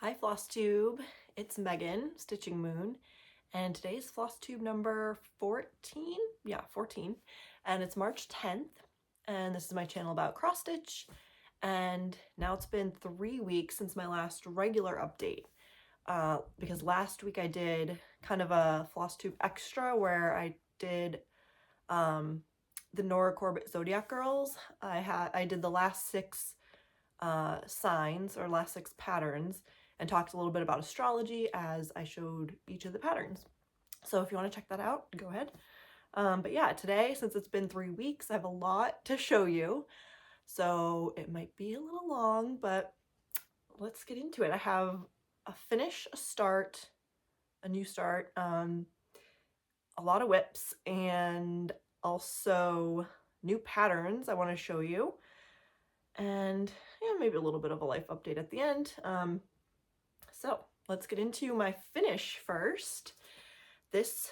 Hi Flosstube, it's Megan, Stitching Moon, and today's Flosstube number 14? Yeah, 14. And it's March 10th, and this is my channel about cross stitch, and now it's been 3 weeks since my last regular update, because last week I did kind of a Flosstube extra where I did the Nora Corbett Zodiac Girls. I did the last 6 signs, or last 6 patterns, and talked a little bit about astrology as I showed each of the patterns. So if you want to check that out, go ahead. But yeah, today, since it's been 3 weeks, I have a lot to show you. So it might be a little long, but let's get into it. I have a finish, a start, a new start, a lot of whips, and also new patterns I want to show you. And yeah, maybe a little bit of a life update at the end. So let's get into my finish first. This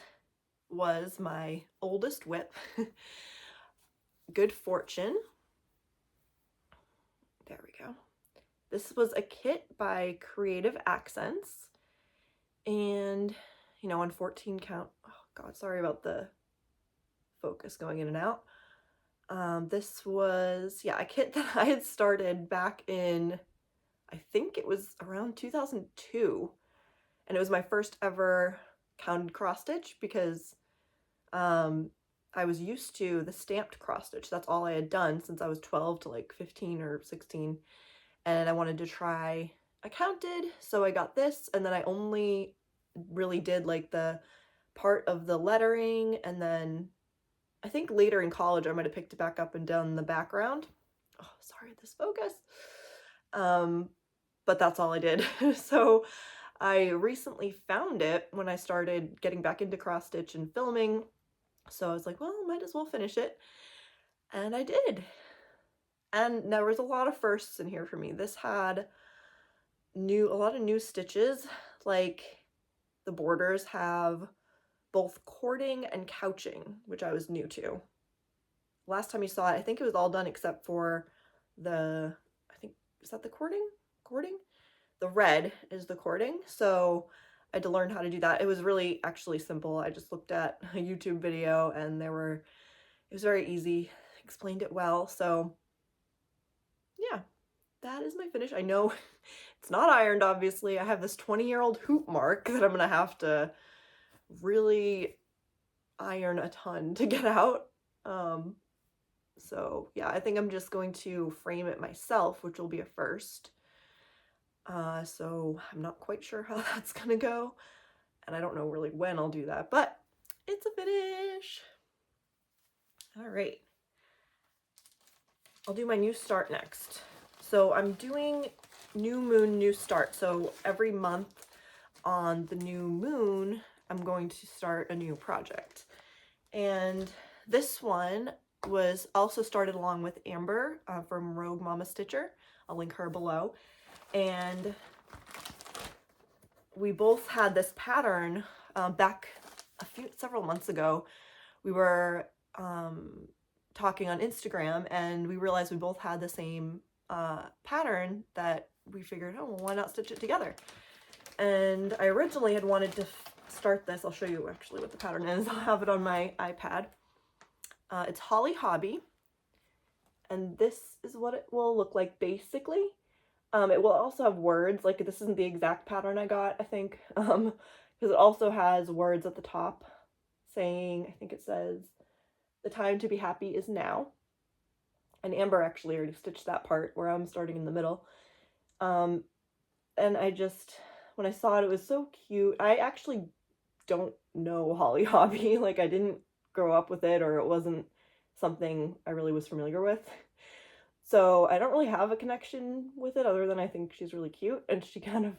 was my oldest whip, Good Fortune. There we go. This was a kit by Creative Accents, and you know, on 14 count, oh god, sorry about the focus going in and out. This was, yeah, a kit that I had started back in, I think it was around 2002, and it was my first ever counted cross stitch because I was used to the stamped cross stitch. That's all I had done since I was 12 to like 15 or 16, and I wanted to try a counted, so I got this, and then I only really did like the part of the lettering, and then I think later in college I might have picked it back up and done the background. Oh, sorry, this focus. But that's all I did. So I recently found it when I started getting back into cross stitch and filming. So I was like, well, might as well finish it. And I did. And there was a lot of firsts in here for me. This had a lot of new stitches, like the borders have both cording and couching, which I was new to. Last time you saw it, I think it was all done except for the, I think, is that the cording? Cording? The red is the cording, so I had to learn how to do that. It was really actually simple. I just looked at a YouTube video and it was very easy, explained it well. So yeah, that is my finish. I know it's not ironed, obviously. I have this 20-year-old hoop mark that I'm gonna have to really iron a ton to get out. So yeah, I think I'm just going to frame it myself, which will be a first. So I'm not quite sure how that's gonna go, and I don't know really when I'll do that, but it's a finish. All right, I'll do my new start next. So I'm doing new moon, new start. So every month on the new moon, I'm going to start a new project. And this one was also started along with Amber from Roguemamastitcher. I'll link her below. And we both had this pattern back several months ago. We were talking on Instagram, and we realized we both had the same pattern that we figured, oh, well, why not stitch it together? And I originally had wanted to start this. I'll show you actually what the pattern is. I'll have it on my iPad. It's Hobbie, and this is what it will look like basically. It will also have words, like this isn't the exact pattern I got, I think, because it also has words at the top saying, I think it says, the time to be happy is now. And Amber actually already stitched that part where I'm starting in the middle. And I just, when I saw it, it was so cute. I actually don't know Hobbie, like I didn't grow up with it, or it wasn't something I really was familiar with. So I don't really have a connection with it other than I think she's really cute, and she kind of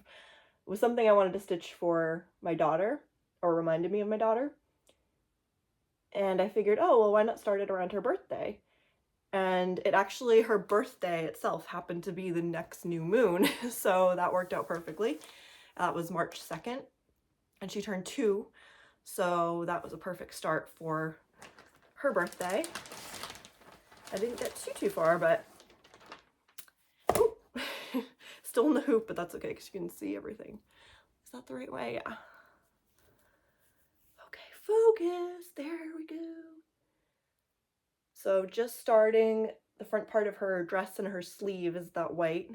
was something I wanted to stitch for my daughter, or reminded me of my daughter. And I figured, oh, well, why not start it around her birthday? And it actually, her birthday itself happened to be the next new moon, so that worked out perfectly. That was March 2nd, and she turned 2, so that was a perfect start for her birthday. I didn't get too far, but still in the hoop, but that's okay because you can see everything. Is that the right way? Yeah. Okay, focus. There we go. So just starting the front part of her dress and her sleeve is that white.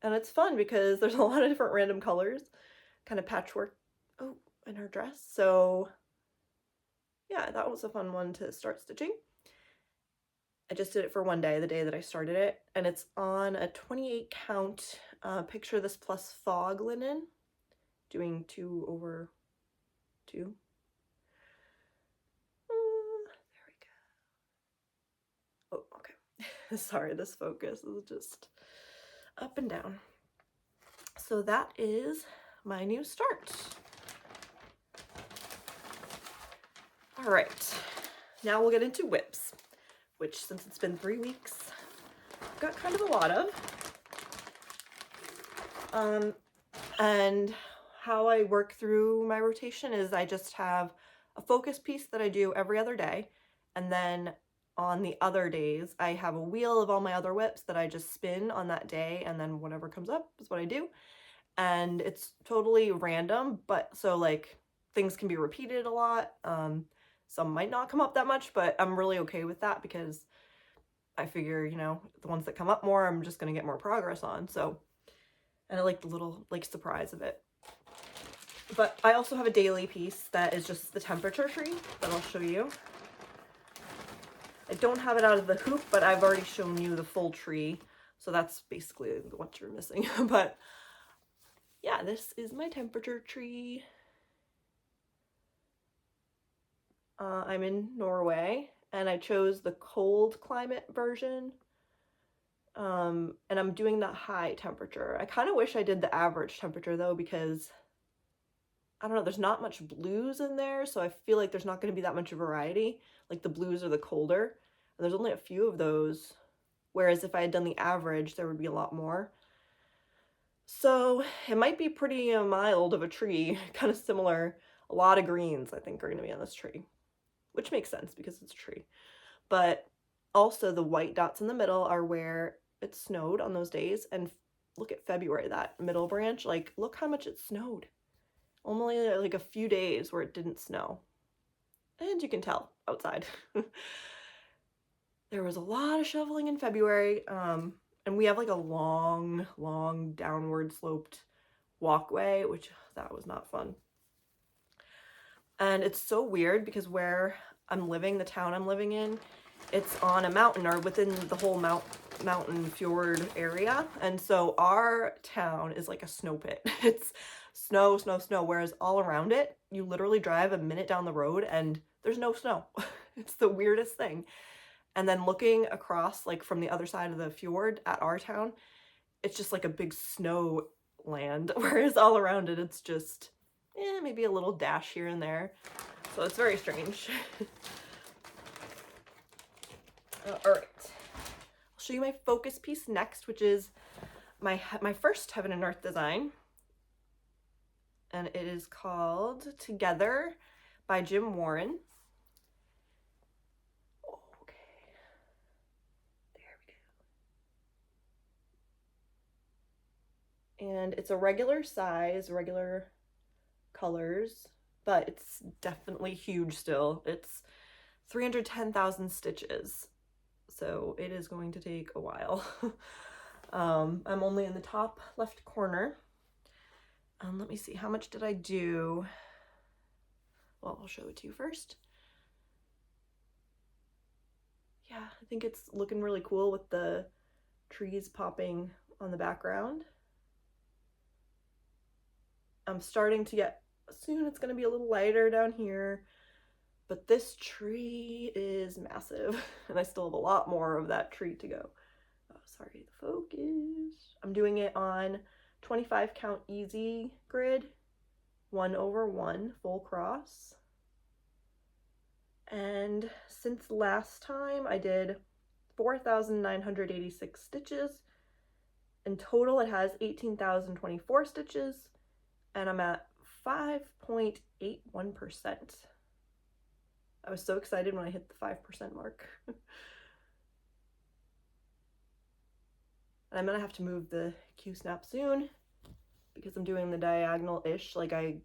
And it's fun because there's a lot of different random colors, kind of patchwork, in her dress. So yeah, that was a fun one to start stitching. I just did it for one day, the day that I started it, and it's on a 28 count Picture This Plus fog linen, doing 2 over 2. There we go. Oh, okay. Sorry, this focus is just up and down. So that is my new start. All right, now we'll get into whips, which since it's been 3 weeks, I've got kind of a lot of. And how I work through my rotation is I just have a focus piece that I do every other day, and then on the other days I have a wheel of all my other whips that I just spin on that day, and then whatever comes up is what I do. And it's totally random, but so like things can be repeated a lot. Some might not come up that much, but I'm really okay with that because I figure, you know, the ones that come up more, I'm just gonna get more progress on. So, and I like the little like surprise of it. But I also have a daily piece that is just the temperature tree that I'll show you. I don't have it out of the hoop, but I've already shown you the full tree. So that's basically what you're missing. But yeah, this is my temperature tree. I'm in Norway, and I chose the cold climate version. And I'm doing the high temperature. I kind of wish I did the average temperature though, because I don't know, there's not much blues in there, so I feel like there's not going to be that much variety. Like the blues are the colder, and there's only a few of those. Whereas if I had done the average, there would be a lot more. So it might be pretty mild of a tree, kind of similar. A lot of greens, I think, are going to be on this tree, which makes sense because it's a tree. But also the white dots in the middle are where it snowed on those days. And look at February, that middle branch, like look how much it snowed. Only like a few days where it didn't snow. And you can tell outside. There was a lot of shoveling in February. And we have like a long downward sloped walkway, which that was not fun. And it's so weird because where I'm living, the town I'm living in, it's on a mountain or within the whole mountain fjord area. And so our town is like a snow pit. It's snow, whereas all around it, you literally drive a minute down the road and there's no snow. It's the weirdest thing. And then looking across, like from the other side of the fjord at our town, it's just like a big snow land, whereas all around it, it's just maybe a little dash here and there. So it's very strange. All right, I'll show you my focus piece next, which is my first Heaven and Earth design. And it is called Together by Jim Warren. And it's a regular size, regular colors, but it's definitely huge still. It's 310,000 stitches, so it is going to take a while. I'm only in the top left corner. Let me see, how much did I do? Well, I'll show it to you first. Yeah, I think it's looking really cool with the trees popping on the background. I'm starting to get, soon it's going to be a little lighter down here, but this tree is massive and I still have a lot more of that tree to go. Oh, sorry, the focus. I'm doing it on 25 count easy grid, 1/1 full cross. And since last time I did 4,986 stitches. In total it has 18,024 stitches. And I'm at 5.81%. I was so excited when I hit the 5% mark. And I'm gonna have to move the Q-snap soon because I'm doing the diagonal-ish. Like I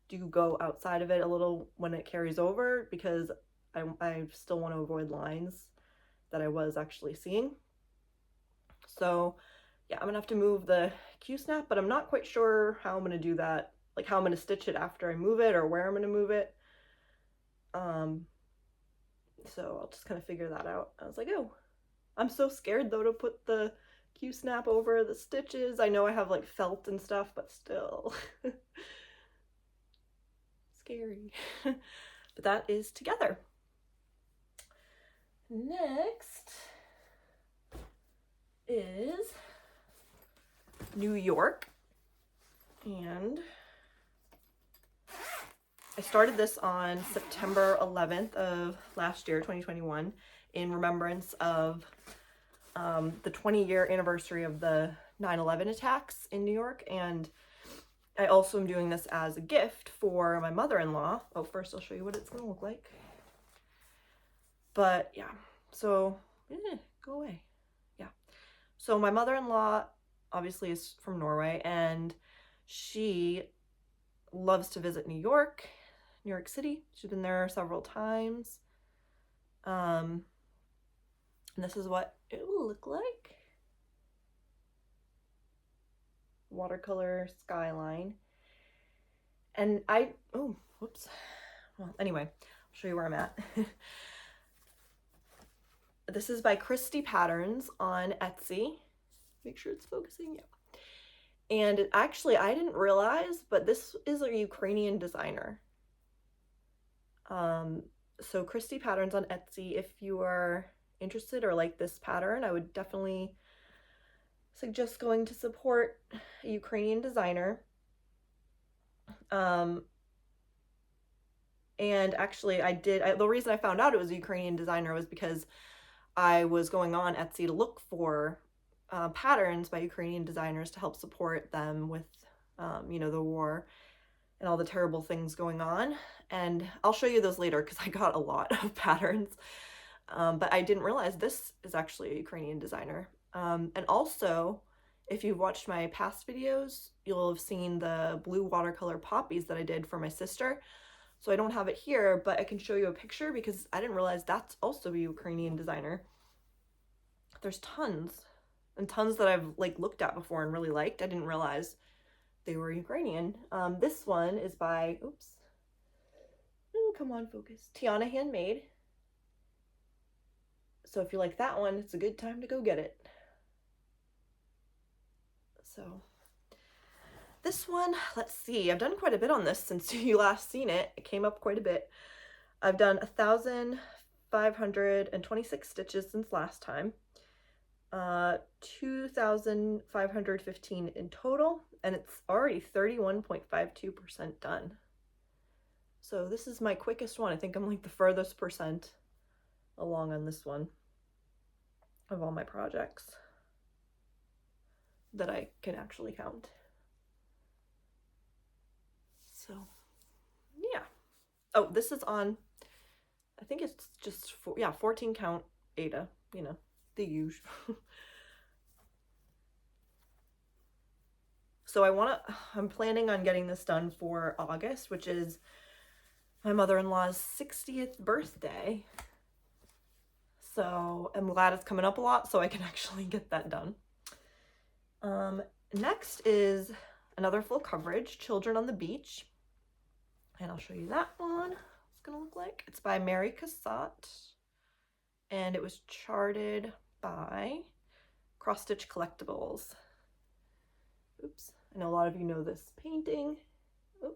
do go outside of it a little when it carries over because I still want to avoid lines that I was actually seeing. So yeah, I'm gonna have to move the Q-snap, but I'm not quite sure how I'm gonna do that, like how I'm gonna stitch it after I move it or where I'm gonna move it. So I'll just kind of figure that out. I was like, oh, I'm so scared though to put the Q-snap over the stitches. I know I have like felt and stuff, but still. Scary. But that is together. Next is New York, and I started this on September 11th of last year, 2021, in remembrance of the 20-year anniversary of the 9/11 attacks in New York, and I also am doing this as a gift for my mother-in-law. Oh, first I'll show you what it's gonna look like. But yeah, so go away. Yeah, so my mother-in-law obviously is from Norway, and she loves to visit New York City. She's been there several times. And this is what it will look like. Watercolor skyline. And oh, whoops. Well, anyway, I'll show you where I'm at. This is by Kristy Patterns on Etsy. Make sure it's focusing, yeah. And actually, I didn't realize, but this is a Ukrainian designer. So Kristy Patterns on Etsy, if you are interested or like this pattern, I would definitely suggest going to support a Ukrainian designer. And actually the reason I found out it was a Ukrainian designer was because I was going on Etsy to look for patterns by Ukrainian designers to help support them with, you know, the war and all the terrible things going on. And I'll show you those later because I got a lot of patterns. But I didn't realize this is actually a Ukrainian designer. And also, if you've watched my past videos, you'll have seen the blue watercolor poppies that I did for my sister. So I don't have it here, but I can show you a picture because I didn't realize that's also a Ukrainian designer. There's tons and tons that I've like looked at before and really liked. I didn't realize they were Ukrainian. This one is by, oops. Oh, come on, focus. Tiana Handmade. So if you like that one, it's a good time to go get it. So this one, let's see, I've done quite a bit on this since you last seen it. It came up quite a bit. I've done 1,526 stitches since last time. 2,515 in total, and it's already 31.52% done. So this is my quickest one. I think I'm like the furthest percent along on this one of all my projects that I can actually count. So yeah. Oh, this is on, I think it's just 14 count Ada, you know, the usual. So I'm planning on getting this done for August, which is my mother-in-law's 60th birthday. So I'm glad it's coming up a lot so I can actually get that done. Next is another full coverage, Children on the Beach. And I'll show you that one. It's gonna look like. It's by Mary Cassatt. And it was charted by Cross Stitch Collectables. Oops, I know a lot of you know this painting. Oh.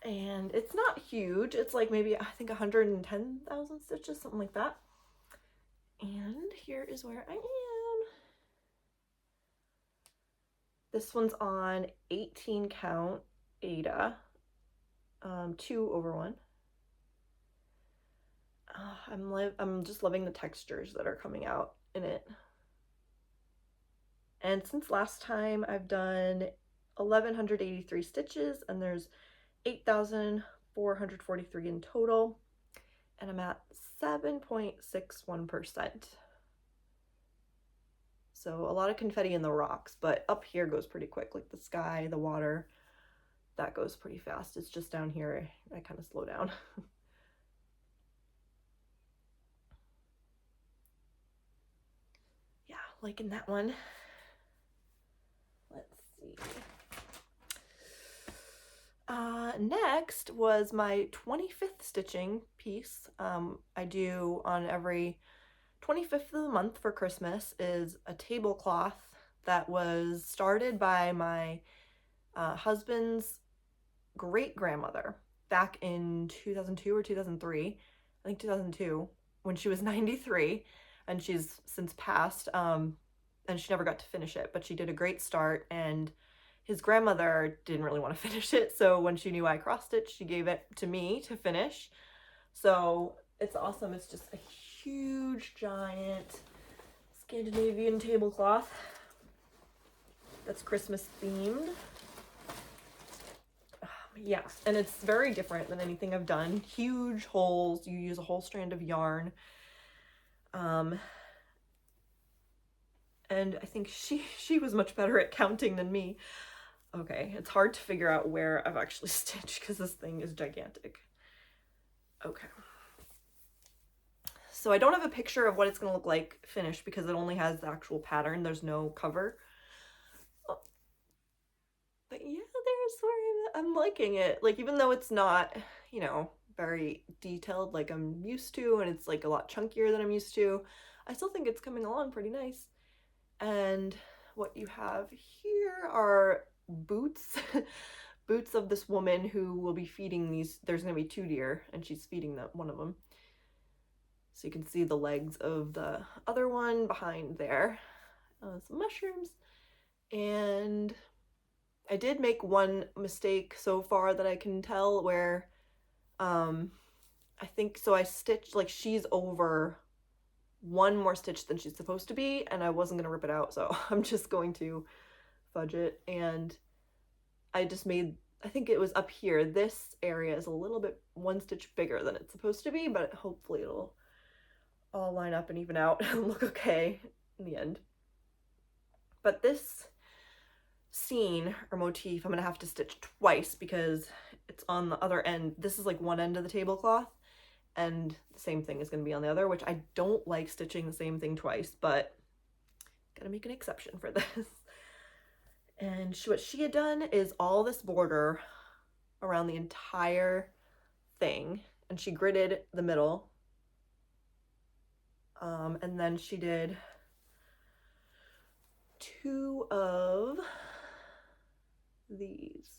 And it's not huge. It's like maybe, I think 110,000 stitches, something like that. And here is where I am. This one's on 18 count Ada, 2/1. I'm just loving the textures that are coming out in it. And since last time I've done 1,183 stitches, and there's 8,443 in total. and I'm at 7.61%. So a lot of confetti in the rocks, but up here goes pretty quick, like the sky, the water, that goes pretty fast. It's just down here I kind of slow down. Yeah, liking that one. Let's see. Next was my 25th stitching piece. I do on every 25th of the month for Christmas is a tablecloth that was started by my husband's great-grandmother back in 2002 or 2003. I think 2002, when she was 93, and she's since passed, and she never got to finish it, but she did a great start, and his grandmother didn't really want to finish it, so when she knew I cross-stitched, she gave it to me to finish. So it's awesome. It's just a huge, giant Scandinavian tablecloth that's Christmas themed. Yeah, and it's very different than anything I've done. Huge holes. You use a whole strand of yarn. And I think she was much better at counting than me. Okay, it's hard to figure out where I've actually stitched because this thing is gigantic. Okay. So I don't have a picture of what it's going to look like finished because it only has the actual pattern. There's no cover. Oh. But yeah, there's where I'm liking it. Like, even though it's not, you know, very detailed like I'm used to, and it's like a lot chunkier than I'm used to, I still think it's coming along pretty nice. And what you have here are boots. Boots of this woman who will be feeding these. There's going to be 2 deer, and she's feeding one of them. So you can see the legs of the other one behind there. Some mushrooms. And I did make one mistake so far that I can tell where I think, so I stitched, like, she's over one more stitch than she's supposed to be, and I wasn't going to rip it out, so I'm just going to fudge it. And I just made, I think it was up here, this area is a little bit 1 stitch bigger than it's supposed to be, but hopefully it'll all line up and even out and look okay in the end. But this scene or motif I'm gonna have to stitch twice because it's on the other end. This is like one end of the tablecloth, and the same thing is going to be on the other, which I don't like stitching the same thing twice, but gotta make an exception for this. And what she had done is all this border around the entire thing, and she gridded the middle, and then she did 2 of these,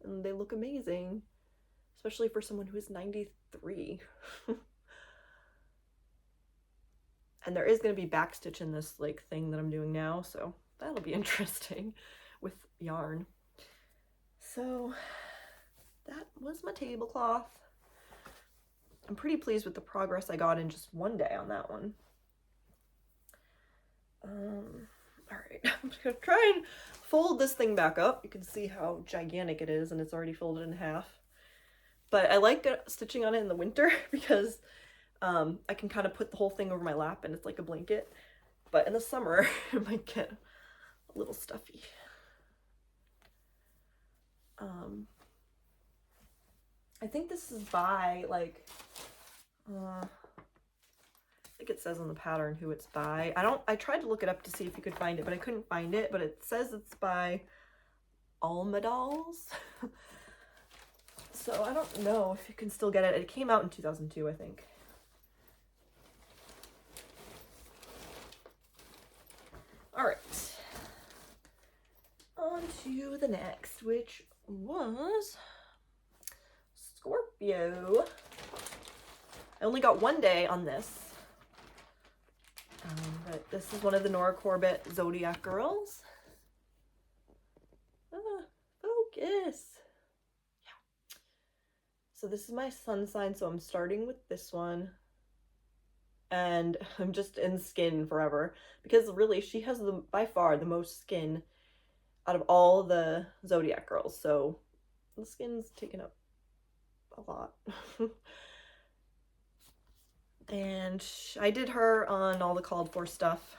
and they look amazing, especially for someone who is 93. And there is going to be backstitch in this like thing that I'm doing now, so that'll be interesting with yarn. So that was my tablecloth. I'm pretty pleased with the progress I got in just one day on that one. All right, I'm just gonna try and fold this thing back up. You can see how gigantic it is, and it's already folded in half. But I like stitching on it in the winter because I can kind of put the whole thing over my lap and it's like a blanket. But in the summer, it might get a little stuffy. I think this is by, like, I think it says on the pattern who it's by. I tried to look it up to see if you could find it, but I couldn't find it. But it says it's by Almadals. So I don't know if you can still get it. It came out in 2002, I think. All right. On to the next, which was Scorpio. I only got 1 day on this. But this is one of the Nora Corbett Zodiac girls. Focus. Yeah. So this is my sun sign, so I'm starting with this one. And I'm just in skin forever because really she has by far the most skin out of all the Zodiac girls. So the skin's taken up a lot. And I did her on all the called for stuff,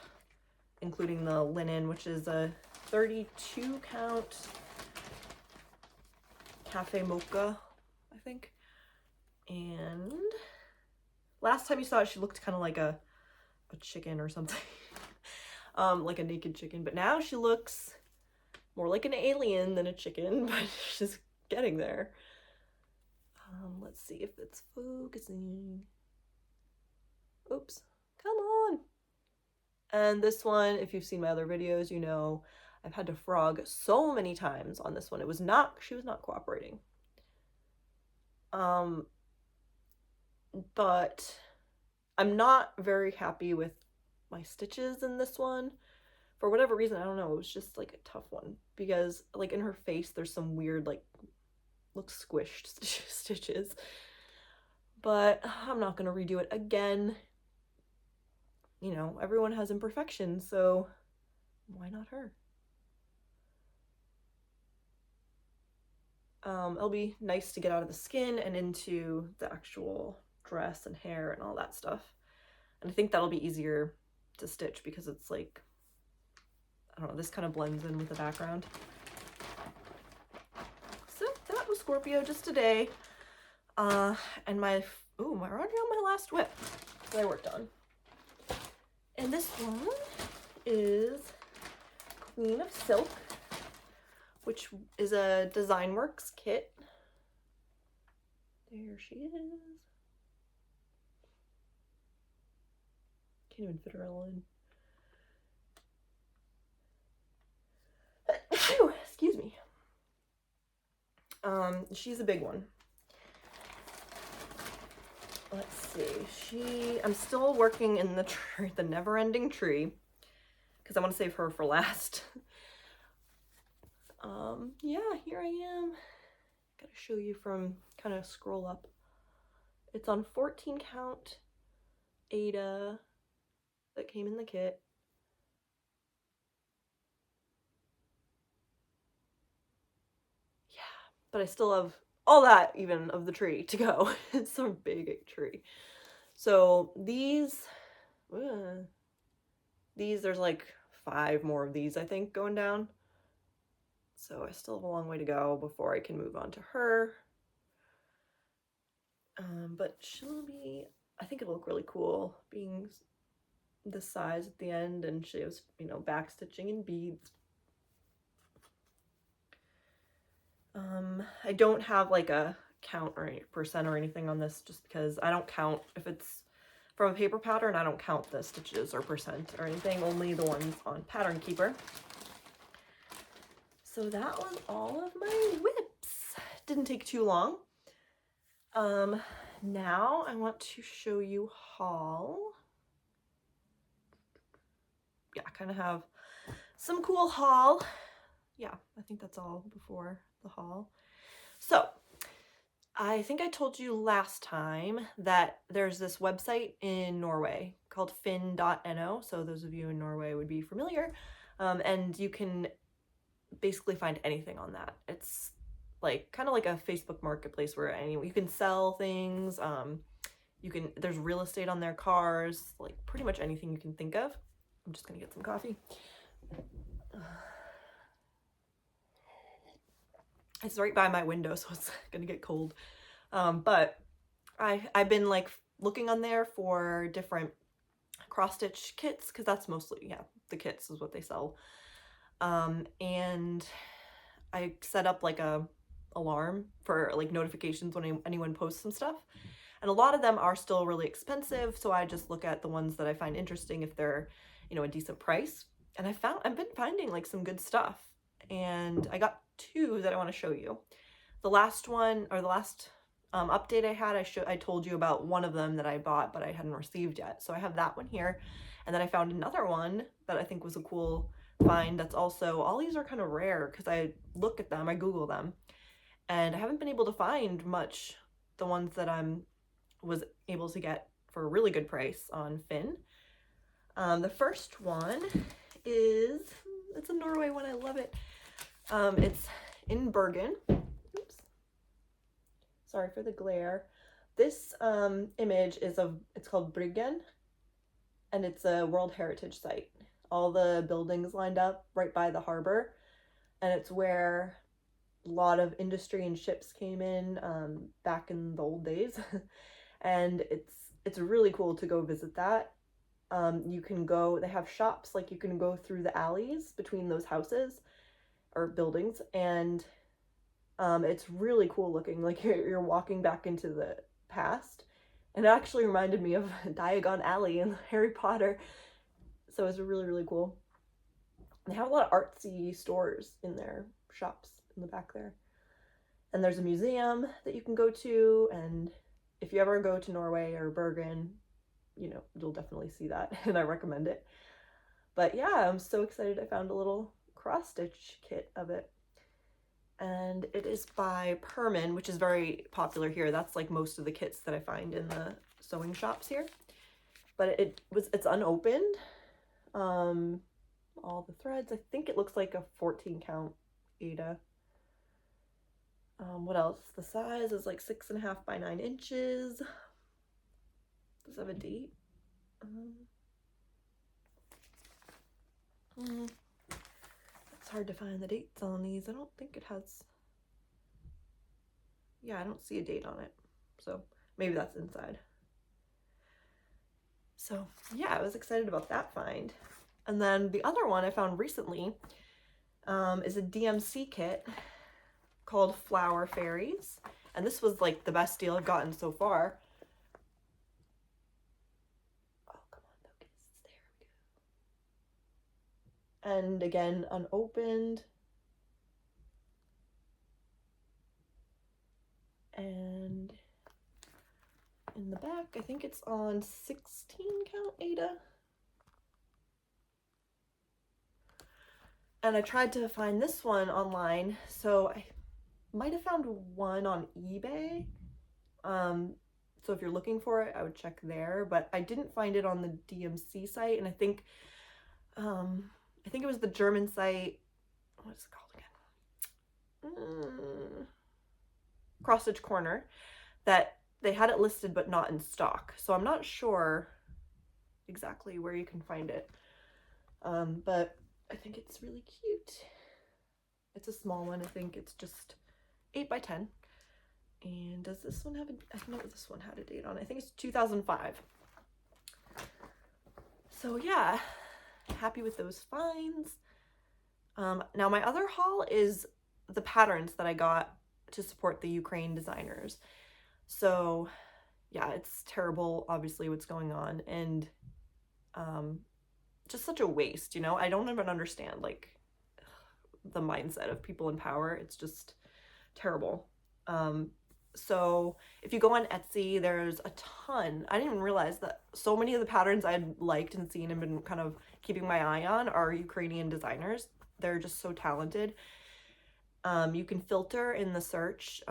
including the linen, which is a 32 count cafe mocha, I think. And last time you saw it, she looked kind of like a chicken or something. Like a naked chicken, but now she looks more like an alien than a chicken, but she's getting there. Let's see if it's focusing. Oops, come on. And this one, if you've seen my other videos, you know I've had to frog so many times on this one. She was not cooperating. But I'm not very happy with my stitches in this one. For whatever reason, I don't know, it was just like a tough one, because like in her face there's some weird, like, looks squished stitches. But I'm not gonna redo it again. You know, everyone has imperfections, so why not her? It'll be nice to get out of the skin and into the actual dress and hair and all that stuff. And I think that'll be easier to stitch because it's like, I don't know, this kind of blends in with the background. So that was Scorpio just today. And we're already on my last whip that I worked on. And this one is Queen of Silk, which is a Design Works kit. There she is. Can't even fit her all in. Excuse me. She's a big one. Let's see. I'm still working in the never-ending tree, because I want to save her for last. Yeah, here I am. Gotta show you from, kind of scroll up. It's on 14 count Ada that came in the kit. Yeah, but I still have all that even of the tree to go. It's so big tree. So these, there's like 5 more of these, I think, going down. So I still have a long way to go before I can move on to her. But she'll be, I think it'll look really cool being this size at the end, and she has, you know, back stitching and beads. I don't have like a count or percent or anything on this, just because I don't count if it's from a paper pattern. I don't count the stitches or percent or anything, only the ones on Pattern Keeper. So that was all of my whips. Didn't take too long. Now I want to show you haul. Yeah, I kind of have some cool haul. Yeah, I think that's all before the haul. So I think I told you last time that there's this website in Norway called finn.no. So those of you in Norway would be familiar. And you can basically find anything on that. It's like kind of like a Facebook marketplace where you can sell things. There's real estate on their cars, like pretty much anything you can think of. I'm just gonna get some coffee. It's right by my window, so it's gonna get cold. But I've been like looking on there for different cross stitch kits, because that's mostly, yeah, the kits is what they sell. And I set up like a alarm for like notifications when anyone posts some stuff, and a lot of them are still really expensive, so I just look at the ones that I find interesting if they're, you know, a decent price. And I've been finding like some good stuff, and I got 2 that I want to show you. The last one, or the last update I had, I told you about one of them that I bought but I hadn't received yet, so I have that one here. And then I found another one that I think was a cool find that's also, all these are kind of rare because I look at them, I Google them, and I haven't been able to find much. The ones that was able to get for a really good price on Finn. The first one is, it's a Norway one, I love it. It's in Bergen. Oops. Sorry for the glare. This image is of, it's called Bryggen, and it's a World Heritage Site. All the buildings lined up right by the harbor, and it's where a lot of industry and ships came in back in the old days. And it's really cool to go visit that. You can go, they have shops, like you can go through the alleys between those houses or buildings, and it's really cool looking, like you're walking back into the past. And it actually reminded me of Diagon Alley in Harry Potter. So it's really, really cool. They have a lot of artsy stores in their shops in the back there. And there's a museum that you can go to, and if you ever go to Norway or Bergen, you know, you'll definitely see that, and I recommend it. But yeah, I'm so excited I found a little cross-stitch kit of it. And it is by Perman, which is very popular here. That's like most of the kits that I find in the sewing shops here. But it's unopened. All the threads. I think it looks like a 14 count Aida. What else? The size is like 6.5 by 9 inches. Does it have a date? It's hard to find the dates on these. I don't think it has. Yeah, I don't see a date on it. So maybe that's inside. So yeah, I was excited about that find. And then the other one I found recently is a DMC kit called Flower Fairies. And this was like the best deal I've gotten so far. Oh, come on, focus. There we go. And again, unopened. And in the back, I think it's on 16 count Aida. And I tried to find this one online, so I might have found one on eBay. So if you're looking for it, I would check there, but I didn't find it on the DMC site, and I think it was the German site. What is it called again? Cross Stitch Corner, that they had it listed but not in stock. So I'm not sure exactly where you can find it. But I think it's really cute. It's a small one. I think it's just 8 by 10. And does this one have I know this one had a date on it. I think it's 2005. So yeah, happy with those finds. Now my other haul is the patterns that I got to support the Ukraine designers. So yeah, it's terrible, obviously, what's going on, and just such a waste, you know? I don't even understand, like, the mindset of people in power. It's just terrible. So if you go on Etsy, there's a ton. I didn't even realize that so many of the patterns I'd liked and seen and been kind of keeping my eye on are Ukrainian designers. They're just so talented. You can filter in the search,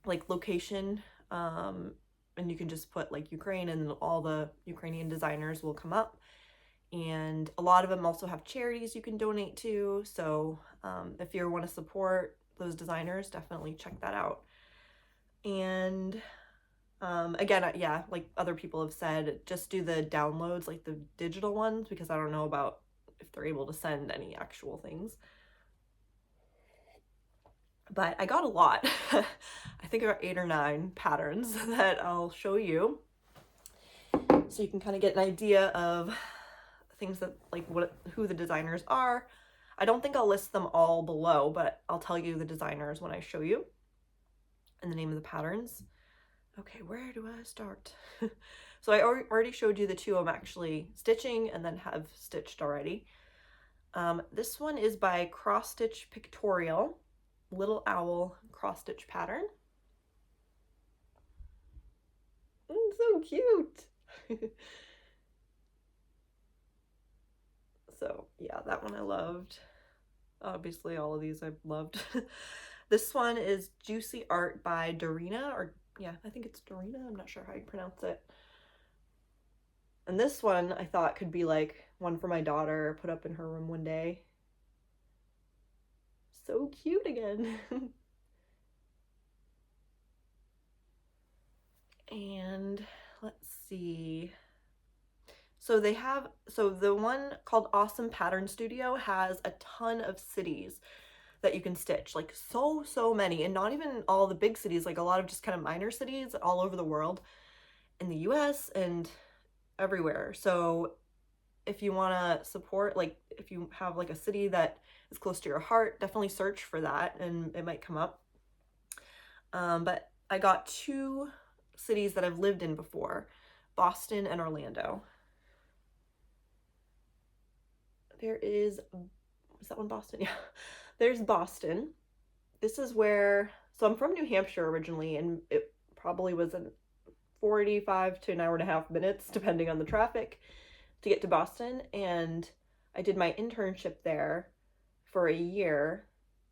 like location, and you can just put like Ukraine, and all the Ukrainian designers will come up. And a lot of them also have charities you can donate to. So if you want to support those designers, definitely check that out. And again, yeah, like other people have said, just do the downloads, like the digital ones, because I don't know about if they're able to send any actual things. But I got a lot. I think about 8 or 9 patterns that I'll show you, so you can kind of get an idea of things that, like, who the designers are. I don't think I'll list them all below, but I'll tell you the designers when I show you, and the name of the patterns. Okay, where do I start? So I already showed you the 2 I'm actually stitching and then have stitched already. This one is by Cross Stitch Pictorial, Little Owl cross stitch pattern. So cute. So yeah, that one I loved. Obviously all of these I've loved. This one is Juicy Art by Dorina, or yeah, I think it's Dorina. I'm not sure how you pronounce it. And this one I thought could be like one for my daughter, put up in her room one day. So cute again. And let's see. So they have, so the one called Awesome Pattern Studio has a ton of cities that you can stitch, like so many, and not even all the big cities, like a lot of just kind of minor cities all over the world, in the US and everywhere. So if you want to support, like if you have like a city that is close to your heart, definitely search for that and it might come up. But I got 2 cities that I've lived in before, Boston and Orlando. There is that one Boston? Yeah, there's Boston. This is where, so I'm from New Hampshire originally, and it probably was a 45 to an hour and a half minutes, depending on the traffic, to get to Boston. And I did my internship there for a year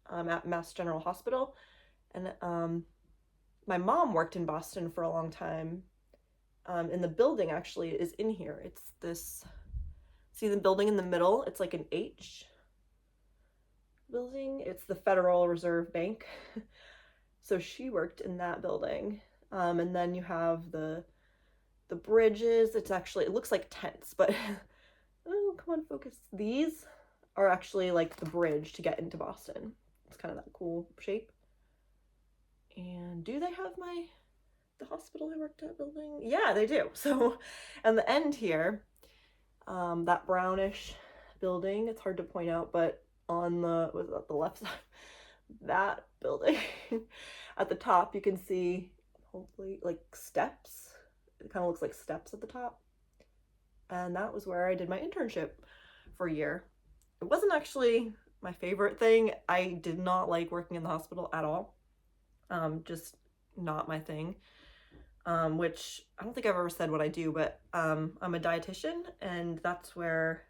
at Mass General Hospital. And my mom worked in Boston for a long time. And the building actually is in here. It's this, see the building in the middle? It's like an H building. It's the Federal Reserve Bank. So she worked in that building. And then you have the bridges. It's actually, it looks like tents, but oh, come on, focus. These are actually like the bridge to get into Boston. It's kind of that cool shape. And do they have the hospital I worked at building? Yeah, they do. So, and the end here, that brownish building, it's hard to point out, but on was that the left side? That building at the top, you can see hopefully like steps. It kind of looks like steps at the top. And that was where I did my internship for a year. It wasn't actually my favorite thing. I did not like working in the hospital at all. Just not my thing. Which I don't think I've ever said what I do, but I'm a dietitian, and that's where,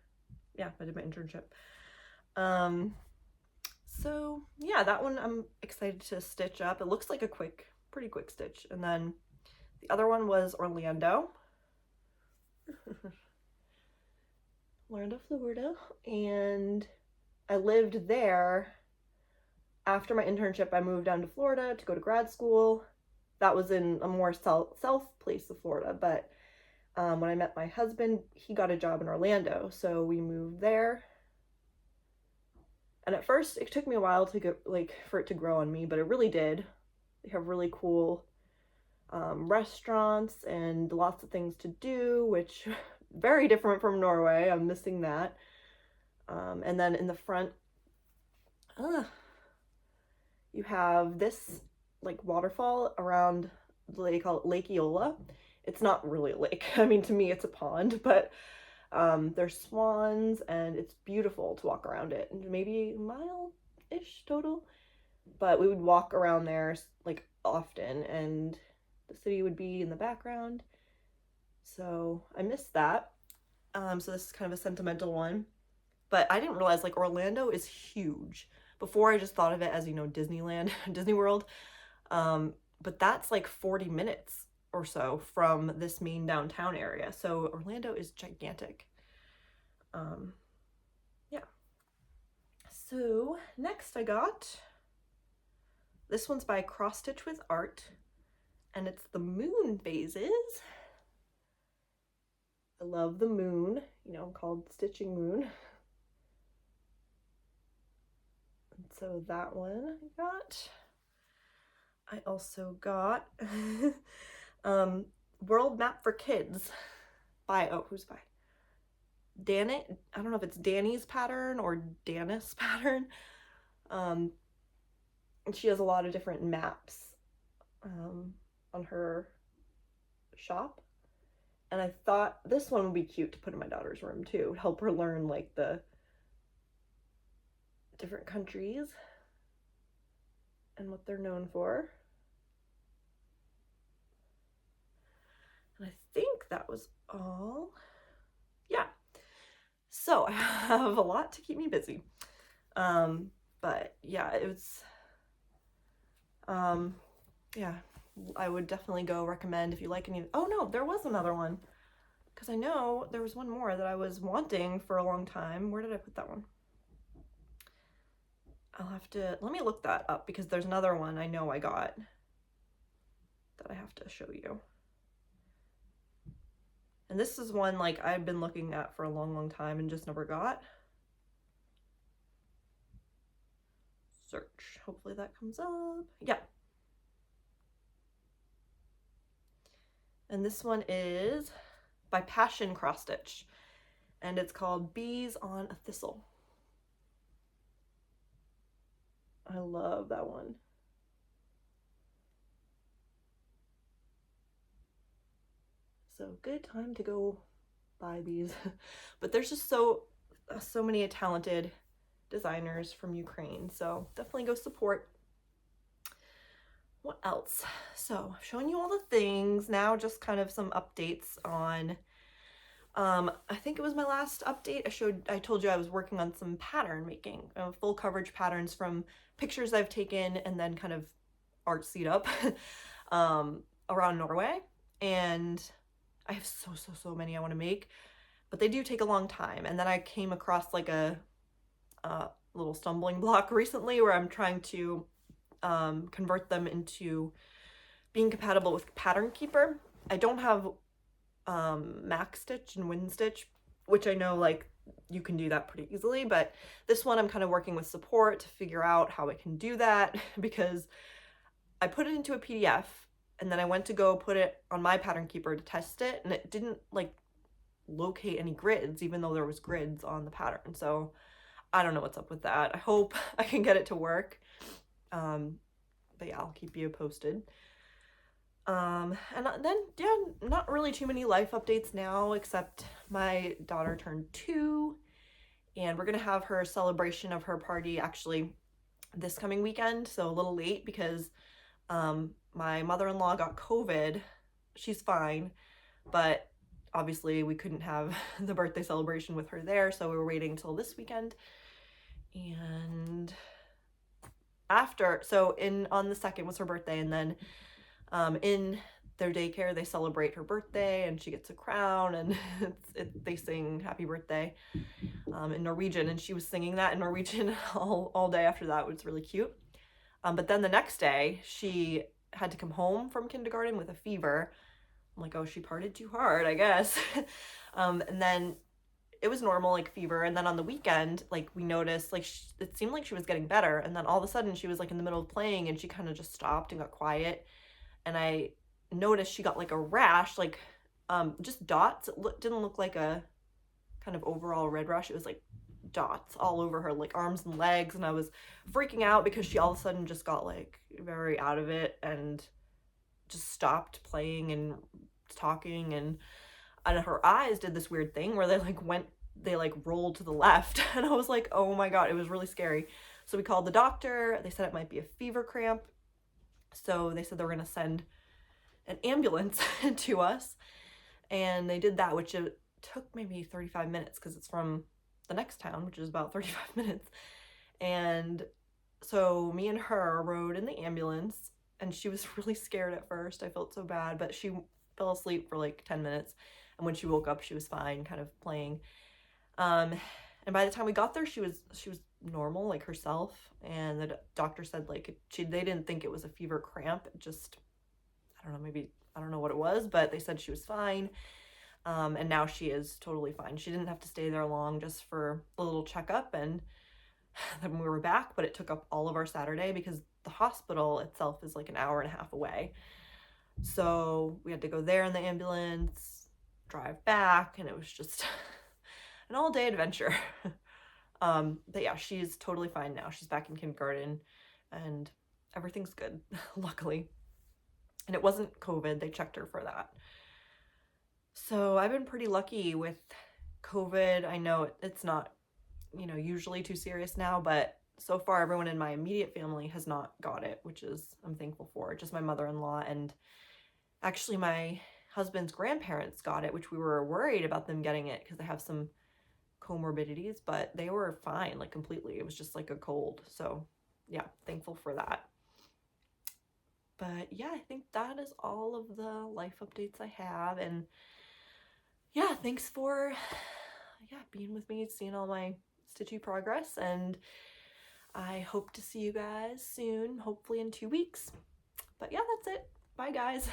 yeah, I did my internship. So yeah, that one I'm excited to stitch up. It looks like a pretty quick stitch. And then the other one was Orlando. Orlando, Florida. And I lived there. After my internship, I moved down to Florida to go to grad school. That was in a more south place of Florida, but when I met my husband, he got a job in Orlando, so we moved there. And at first, it took me a while to get, like, for it to grow on me, but it really did. They have really cool restaurants and lots of things to do, which very different from Norway. I'm missing that. And then in the front, you have this like waterfall around the lake called Lake Eola. It's not really a lake. I mean, to me, it's a pond, but there's swans and it's beautiful to walk around it. Maybe a mile-ish total. But we would walk around there like often, and the city would be in the background. So I missed that. So this is kind of a sentimental one. But I didn't realize like Orlando is huge. Before I just thought of it as, you know, Disneyland, Disney World. But that's like 40 minutes or so from this main downtown area. So Orlando is gigantic. Yeah. So next I got, this one's by Cross Stitch with Art, and it's the moon phases. I love the moon, you know, I'm called Stitching Moon. And so that one I got. I also got World Map for Kids by, oh, who's by? I don't know if it's Danny's pattern or Danis pattern. And she has a lot of different maps on her shop. And I thought this one would be cute to put in my daughter's room too, help her learn like the different countries and what they're known for. And I think that was all. Yeah. So I have a lot to keep me busy. But yeah, it was, yeah, I would definitely go recommend if you like any. Oh no, there was another one. Because I know there was one more that I was wanting for a long time. Where did I put that one? I'll have to, let me look that up because there's another one I know I got that I have to show you. And this is one like I've been looking at for a long time and just never got. Search. Hopefully that comes up. Yeah. And this one is by Passion Cross Stitch, and it's called Bees on a Thistle. I love that one. So good time to go buy these. But there's just so many talented designers from Ukraine, so definitely go support. What else? So I've shown you all the things. Now just kind of some updates on I think it was my last update. I told you I was working on some pattern making, full coverage patterns from pictures I've taken and then kind of artsied up around Norway. And I have so many I want to make, but they do take a long time. And then I came across like a little stumbling block recently where I'm trying to convert them into being compatible with Pattern Keeper. I don't have max stitch and win stitch, which I know like you can do that pretty easily, but this one I'm kind of working with support to figure out how I can do that, because I put it into a PDF and then I went to go put it on my Pattern Keeper to test it, and it didn't like locate any grids even though there was grids on the pattern. So I don't know what's up with that. I hope I can get it to work. But yeah, I'll keep you posted. And then, yeah, not really too many life updates now, except my daughter turned 2, and we're gonna have her celebration of her party actually this coming weekend, so a little late because my mother-in-law got COVID. She's fine, but obviously we couldn't have the birthday celebration with her there, so we were waiting until this weekend. And after, so on the 2nd was her birthday, and then in their daycare they celebrate her birthday and she gets a crown, and they sing happy birthday in Norwegian, and she was singing that in Norwegian all day after that, which was really cute. But then the next day she had to come home from kindergarten with a fever. I'm like, oh, she partied too hard, I guess. And then it was normal, like fever, and then on the weekend, like we noticed, like it seemed like she was getting better, and then all of a sudden she was like in the middle of playing and she kind of just stopped and got quiet, and I noticed she got like a rash, like just dots. It didn't look like a kind of overall red rash. It was like dots all over her, like arms and legs, and I was freaking out because she all of a sudden just got like very out of it and just stopped playing and talking, and her eyes did this weird thing where they rolled to the left, and I was like, oh my god, it was really scary. So we called the doctor. They said it might be a fever cramp, so they said they were going to send an ambulance to us, and they did that, which it took maybe 35 minutes because it's from the next town, which is about 35 minutes. And so me and her rode in the ambulance, and she was really scared at first. I felt so bad, but she fell asleep for like 10 minutes, and when she woke up she was fine, kind of playing. And by the time we got there she was normal, like herself, and the doctor said like they didn't think it was a fever cramp. It just, I don't know, maybe, I don't know what it was, but they said she was fine. And now she is totally fine. She didn't have to stay there long, just for a little checkup, and then we were back, but it took up all of our Saturday because the hospital itself is like an hour and a half away. So we had to go there in the ambulance, drive back, and it was just an all-day adventure. But yeah, she's totally fine now. She's back in kindergarten and everything's good, luckily. And it wasn't COVID. They checked her for that. So I've been pretty lucky with COVID. I know it's not, usually too serious now, but so far everyone in my immediate family has not got it, which is, I'm thankful for. Just my mother-in-law, and actually my husband's grandparents got it, which we were worried about them getting it because they have some comorbidities, but they were fine, like completely. It was just like a cold. So yeah, thankful for that. But yeah, I think that is all of the life updates I have. And yeah, thanks for being with me, seeing all my stitchy progress, and I hope to see you guys soon, hopefully in 2 weeks. But yeah, that's it. Bye guys.